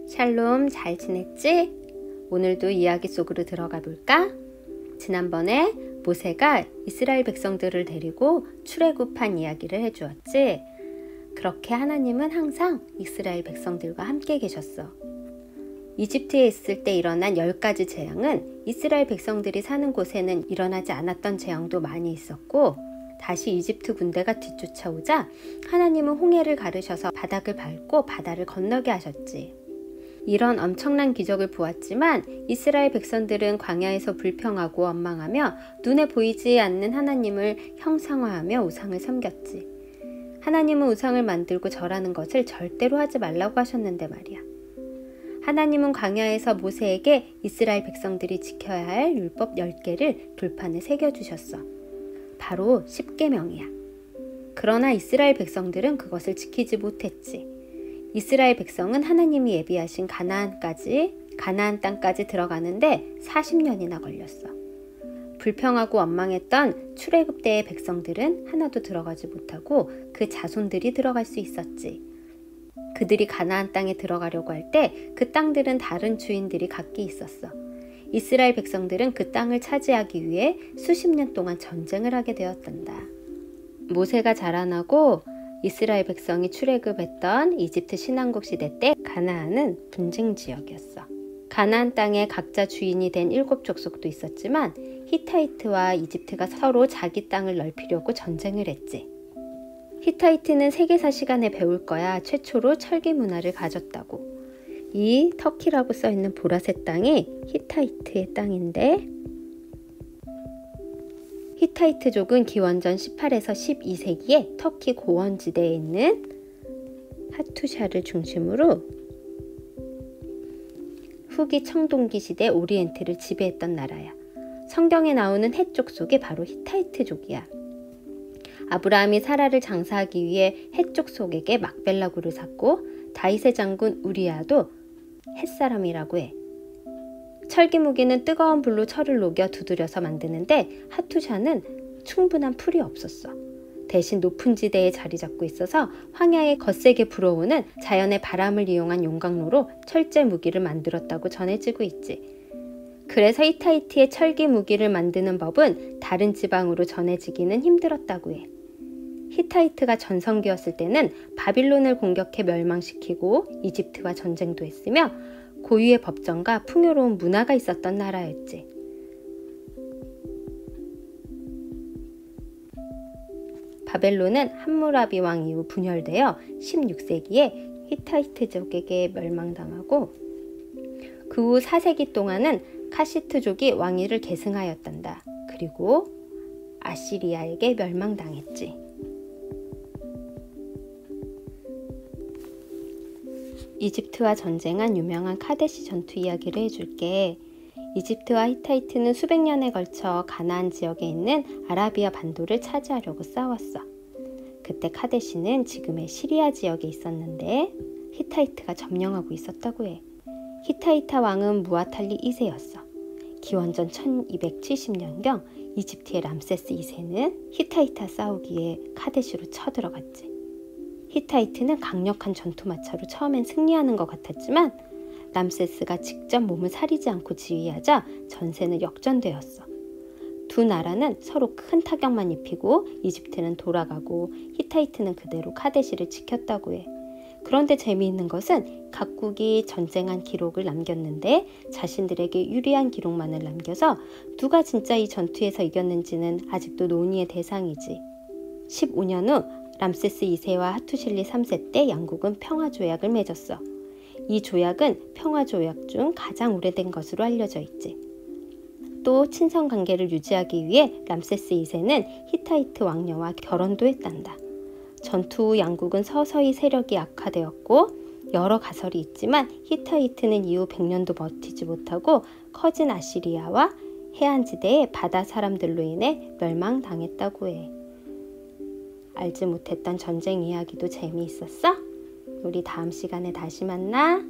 샬롬, 잘 지냈지? 오늘도 이야기 속으로 들어가 볼까? 지난번에 모세가 이스라엘 백성들을 데리고 출애굽한 이야기를 해주었지? 그렇게 하나님은 항상 이스라엘 백성들과 함께 계셨어. 이집트에 있을 때 일어난 10가지 재앙은 이스라엘 백성들이 사는 곳에는 일어나지 않았던 재앙도 많이 있었고, 다시 이집트 군대가 뒤쫓아오자 하나님은 홍해를 가르셔서 바닥을 밟고 바다를 건너게 하셨지. 이런 엄청난 기적을 보았지만 이스라엘 백성들은 광야에서 불평하고 원망하며 눈에 보이지 않는 하나님을 형상화하며 우상을 섬겼지. 하나님은 우상을 만들고 절하는 것을 절대로 하지 말라고 하셨는데 말이야. 하나님은 광야에서 모세에게 이스라엘 백성들이 지켜야 할 율법 10개를 돌판에 새겨주셨어. 바로 10계명이야. 그러나 이스라엘 백성들은 그것을 지키지 못했지. 이스라엘 백성은 하나님이 예비하신 가나안 땅까지 들어가는데 40년이나 걸렸어. 불평하고 원망했던 출애굽 때의 백성들은 하나도 들어가지 못하고 그 자손들이 들어갈 수 있었지. 그들이 가나안 땅에 들어가려고 할 때 그 땅들은 다른 주인들이 각기 있었어. 이스라엘 백성들은 그 땅을 차지하기 위해 수십 년 동안 전쟁을 하게 되었단다. 모세가 자라나고 이스라엘 백성이 출애굽했던 이집트 신왕국 시대 때 가나안은 분쟁 지역이었어. 가나안 땅에 각자 주인이 된 7족속도 있었지만 히타이트와 이집트가 서로 자기 땅을 넓히려고 전쟁을 했지. 히타이트는 세계사 시간에 배울 거야 최초로 철기 문화를 가졌다고. 이 터키라고 써있는 보라색 땅이 히타이트의 땅인데, 히타이트족은 기원전 18에서 12세기에 터키 고원지대에 있는 하투샤를 중심으로 후기 청동기 시대 오리엔트를 지배했던 나라야. 성경에 나오는 헷족 속이 바로 히타이트족이야. 아브라함이 사라를 장사하기 위해 헷족 속에게 막벨라구를 샀고, 다윗의 장군 우리아도 헷사람이라고 해. 철기 무기는 뜨거운 불로 철을 녹여 두드려서 만드는데 하투샤는 충분한 풀이 없었어. 대신 높은 지대에 자리 잡고 있어서 황야에 거세게 불어오는 자연의 바람을 이용한 용광로로 철제 무기를 만들었다고 전해지고 있지. 그래서 히타이트의 철기 무기를 만드는 법은 다른 지방으로 전해지기는 힘들었다고 해. 히타이트가 전성기였을 때는 바빌론을 공격해 멸망시키고 이집트와 전쟁도 했으며 고유의 법정과 풍요로운 문화가 있었던 나라였지. 바벨론은 함무라비 왕 이후 분열되어 16세기에 히타이트족에게 멸망당하고, 그 후 4세기 동안은 카시트족이 왕위를 계승하였단다. 그리고 아시리아에게 멸망당했지. 이집트와 전쟁한 유명한 카데시 전투 이야기를 해줄게. 이집트와 히타이트는 수백 년에 걸쳐 가나안 지역에 있는 아라비아 반도를 차지하려고 싸웠어. 그때 카데시는 지금의 시리아 지역에 있었는데 히타이트가 점령하고 있었다고 해. 히타이트 왕은 무아탈리 2세였어. 기원전 1270년경 이집트의 람세스 2세는 히타이트와 싸우기에 카데시로 쳐들어갔지. 히타이트는 강력한 전투마차로 처음엔 승리하는 것 같았지만 람세스가 직접 몸을 사리지 않고 지휘하자 전세는 역전되었어. 두 나라는 서로 큰 타격만 입히고 이집트는 돌아가고 히타이트는 그대로 카데시를 지켰다고 해. 그런데 재미있는 것은 각국이 전쟁한 기록을 남겼는데 자신들에게 유리한 기록만을 남겨서 누가 진짜 이 전투에서 이겼는지는 아직도 논의의 대상이지. 15년 후 람세스 2세와 하투실리 3세 때 양국은 평화조약을 맺었어. 이 조약은 평화조약 중 가장 오래된 것으로 알려져 있지. 또 친선관계를 유지하기 위해 람세스 2세는 히타이트 왕녀와 결혼도 했단다. 전투 후 양국은 서서히 세력이 약화되었고 여러 가설이 있지만 히타이트는 이후 100년도 버티지 못하고 커진 아시리아와 해안지대의 바다 사람들로 인해 멸망당했다고 해. 알지 못했던 전쟁 이야기도 재미있었어? 우리 다음 시간에 다시 만나.